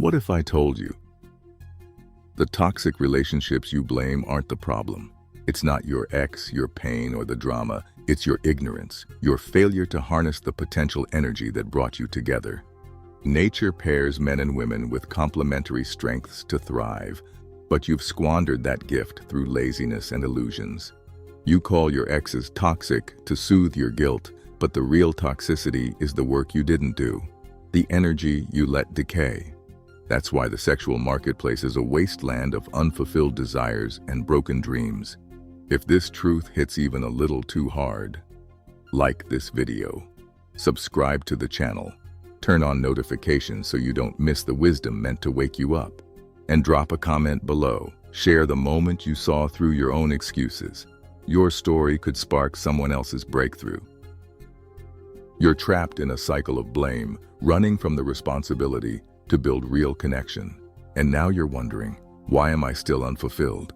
What if I told you? The toxic relationships you blame aren't the problem. It's not your ex, your pain, or the drama. It's your ignorance, your failure to harness the potential energy that brought you together. Nature pairs men and women with complementary strengths to thrive, but you've squandered that gift through laziness and illusions. You call your exes toxic to soothe your guilt, but the real toxicity is the work you didn't do, the energy you let decay. That's why the sexual marketplace is a wasteland of unfulfilled desires and broken dreams. If this truth hits even a little too hard, like this video, subscribe to the channel, turn on notifications so you don't miss the wisdom meant to wake you up, and drop a comment below. Share the moment you saw through your own excuses. Your story could spark someone else's breakthrough. You're trapped in a cycle of blame, running from the responsibility to build real connection. And now you're wondering, why am I still unfulfilled?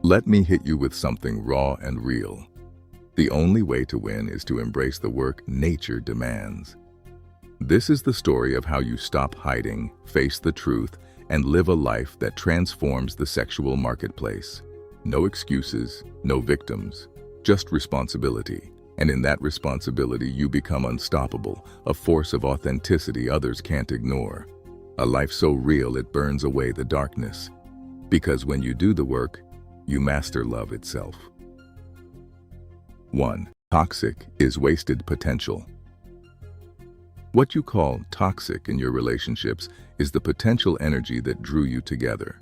Let me hit you with something raw and real. The only way to win is to embrace the work nature demands. This is the story of how you stop hiding, face the truth, and live a life that transforms the sexual marketplace. No excuses, no victims, just responsibility. And in that responsibility, you become unstoppable, a force of authenticity others can't ignore. A life so real it burns away the darkness. Because when you do the work, you master love itself. 1. Toxic is wasted potential. What you call toxic in your relationships is the potential energy that drew you together,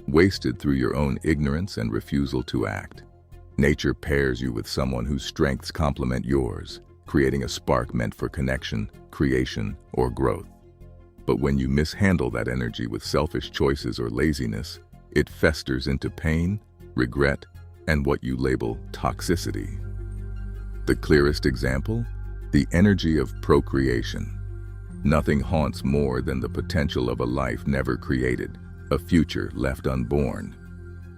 wasted through your own ignorance and refusal to act. Nature pairs you with someone whose strengths complement yours, creating a spark meant for connection, creation, or growth. But when you mishandle that energy with selfish choices or laziness, it festers into pain, regret, and what you label toxicity. The clearest example? The energy of procreation. Nothing haunts more than the potential of a life never created, a future left unborn.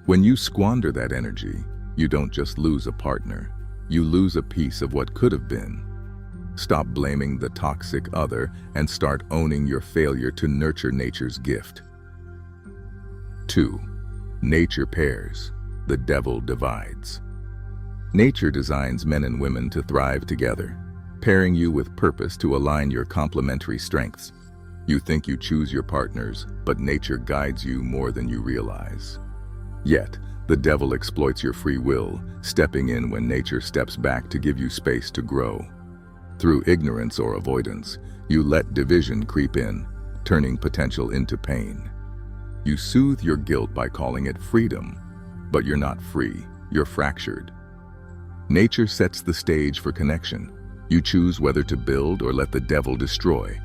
When you squander that energy, you don't just lose a partner, you lose a piece of what could have been. Stop blaming the toxic other and start owning your failure to nurture nature's gift. 2. Nature pairs. The devil divides. Nature designs men and women to thrive together, pairing you with purpose to align your complementary strengths. You think you choose your partners, but nature guides you more than you realize. Yet, the devil exploits your free will, stepping in when nature steps back to give you space to grow. Through ignorance or avoidance, you let division creep in, turning potential into pain. You soothe your guilt by calling it freedom, but you're not free, you're fractured. Nature sets the stage for connection. You choose whether to build or let the devil destroy.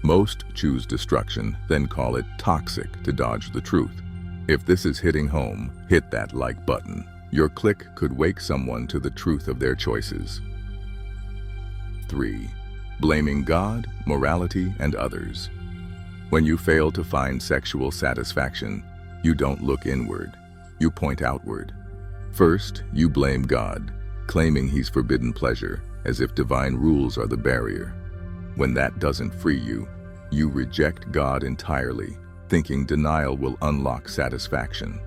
Most choose destruction, then call it toxic to dodge the truth. If this is hitting home, hit that like button. Your click could wake someone to the truth of their choices. 3. Blaming God, morality, and others. When you fail to find sexual satisfaction, you don't look inward, you point outward. First, you blame God, claiming He's forbidden pleasure, as if divine rules are the barrier. When that doesn't free you, you reject God entirely, thinking denial will unlock satisfaction.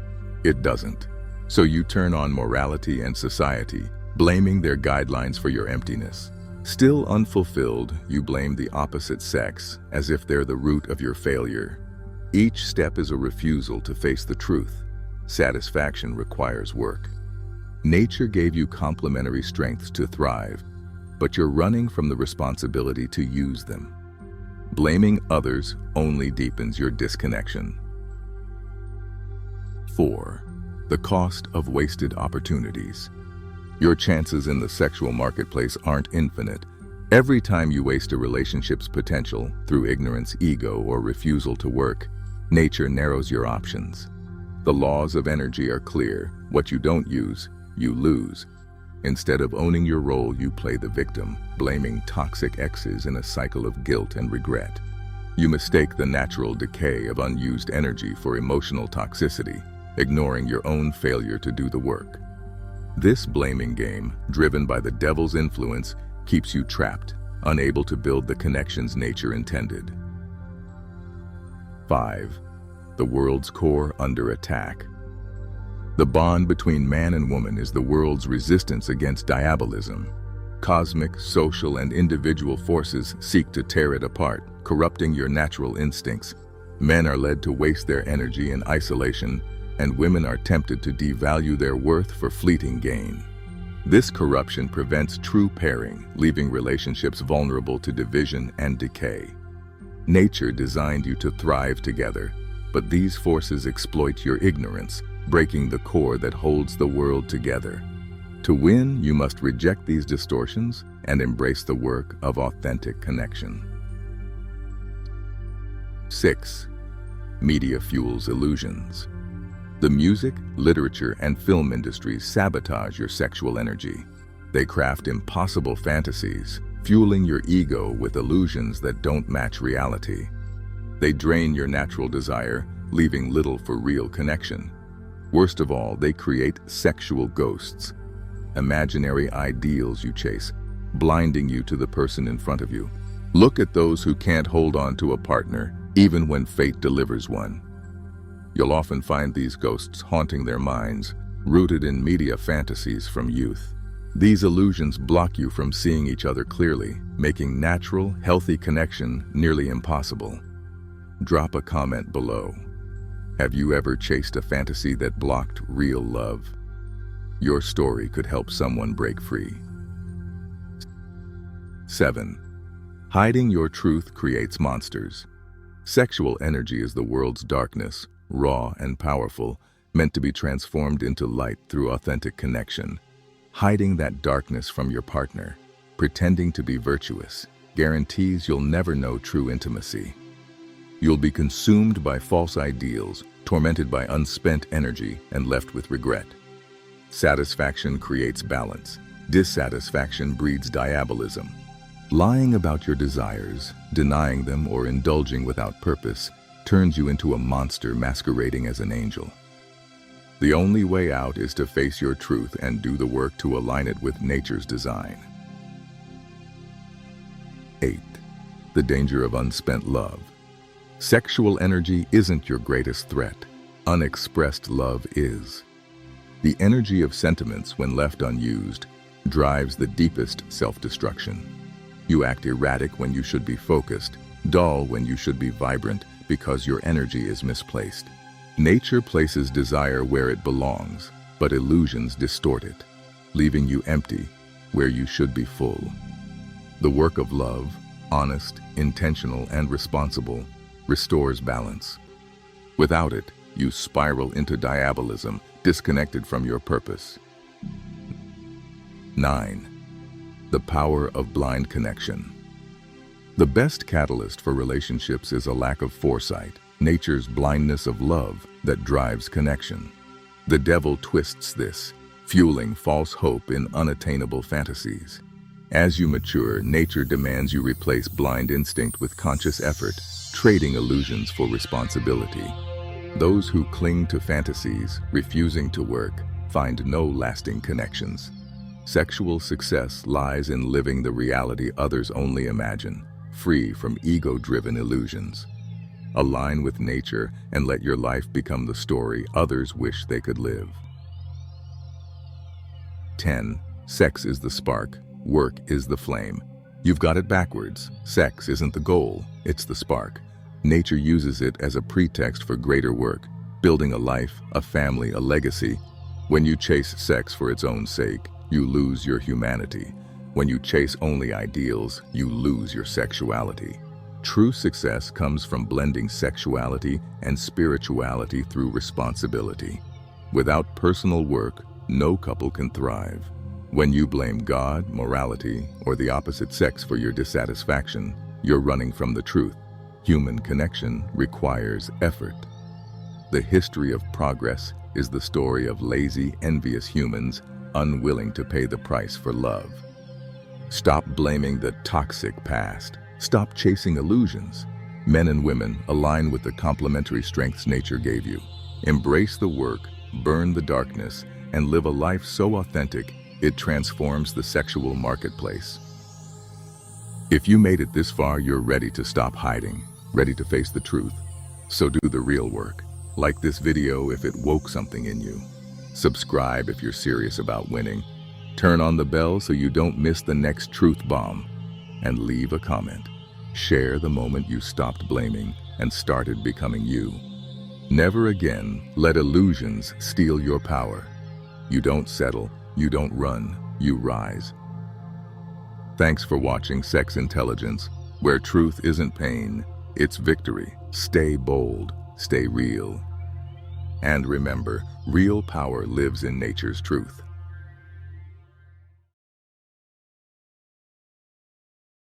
It doesn't. So you turn on morality and society, blaming their guidelines for your emptiness. Still unfulfilled, you blame the opposite sex as if they're the root of your failure. Each step is a refusal to face the truth. Satisfaction requires work. Nature gave you complementary strengths to thrive, but you're running from the responsibility to use them. Blaming others only deepens your disconnection. 4. The cost of wasted opportunities. Your chances in the sexual marketplace aren't infinite. Every time you waste a relationship's potential through ignorance, ego, or refusal to work, nature narrows your options. The laws of energy are clear. What you don't use, you lose. Instead of owning your role, you play the victim, blaming toxic exes in a cycle of guilt and regret. You mistake the natural decay of unused energy for emotional toxicity, ignoring your own failure to do the work. This blaming game, driven by the devil's influence, keeps you trapped, unable to build the connections nature intended. 5. The world's core under attack. The bond between man and woman is the world's resistance against diabolism. Cosmic, social, and individual forces seek to tear it apart, corrupting your natural instincts. Men are led to waste their energy in isolation, and women are tempted to devalue their worth for fleeting gain. This corruption prevents true pairing, leaving relationships vulnerable to division and decay. Nature designed you to thrive together, but these forces exploit your ignorance, breaking the core that holds the world together. To win, you must reject these distortions and embrace the work of authentic connection. 6. Media fuels illusions. The music, literature, and film industries sabotage your sexual energy. They craft impossible fantasies, fueling your ego with illusions that don't match reality. They drain your natural desire, leaving little for real connection. Worst of all, they create sexual ghosts, imaginary ideals you chase, blinding you to the person in front of you. Look at those who can't hold on to a partner, even when fate delivers one. You'll often find these ghosts haunting their minds, rooted in media fantasies from youth. These illusions block you from seeing each other clearly, making natural, healthy connection nearly impossible. Drop a comment below. Have you ever chased a fantasy that blocked real love? Your story could help someone break free. 7. Hiding your truth creates monsters. Sexual energy is the world's darkness, raw and powerful, meant to be transformed into light through authentic connection. Hiding that darkness from your partner, pretending to be virtuous, guarantees you'll never know true intimacy. You'll be consumed by false ideals, tormented by unspent energy, and left with regret. Satisfaction creates balance. Dissatisfaction breeds diabolism. Lying about your desires, denying them, or indulging without purpose turns you into a monster masquerading as an angel. The only way out is to face your truth and do the work to align it with nature's design. 8. The danger of unspent love. Sexual energy isn't your greatest threat. Unexpressed love is. The energy of sentiments, when left unused, drives the deepest self-destruction. You act erratic when you should be focused, dull when you should be vibrant, because your energy is misplaced. Nature places desire where it belongs, but illusions distort it, leaving you empty where you should be full. The work of love, honest, intentional, and responsible, restores balance. Without it, you spiral into diabolism, disconnected from your purpose. 9. The power of blind connection. The best catalyst for relationships is a lack of foresight, nature's blindness of love that drives connection. The devil twists this, fueling false hope in unattainable fantasies. As you mature, nature demands you replace blind instinct with conscious effort, trading illusions for responsibility. Those who cling to fantasies, refusing to work, find no lasting connections. Sexual success lies in living the reality others only imagine, free from ego-driven illusions. Align with nature and let your life become the story others wish they could live. 10. Sex is the spark, work is the flame. You've got it backwards. Sex isn't the goal, it's the spark. Nature uses it as a pretext for greater work, building a life, a family, a legacy. When you chase sex for its own sake, you lose your humanity. When you chase only ideals, you lose your sexuality. True success comes from blending sexuality and spirituality through responsibility. Without personal work, no couple can thrive. When you blame God, morality, or the opposite sex for your dissatisfaction, you're running from the truth. Human connection requires effort. The history of progress is the story of lazy, envious humans unwilling to pay the price for love. Stop blaming the toxic past. Stop chasing illusions. Men and women align with the complementary strengths nature gave you. Embrace the work, burn the darkness, and live a life so authentic it transforms the sexual marketplace. If you made it this far, you're ready to stop hiding, ready to face the truth. So do the real work. Like this video if it woke something in you. Subscribe if you're serious about winning. Turn on the bell so you don't miss the next truth bomb. And leave a comment. Share the moment you stopped blaming and started becoming you. Never again let illusions steal your power. You don't settle, you don't run, you rise. Thanks for watching Sex Intelligence, where truth isn't pain, it's victory. Stay bold, stay real. And remember, real power lives in nature's truth.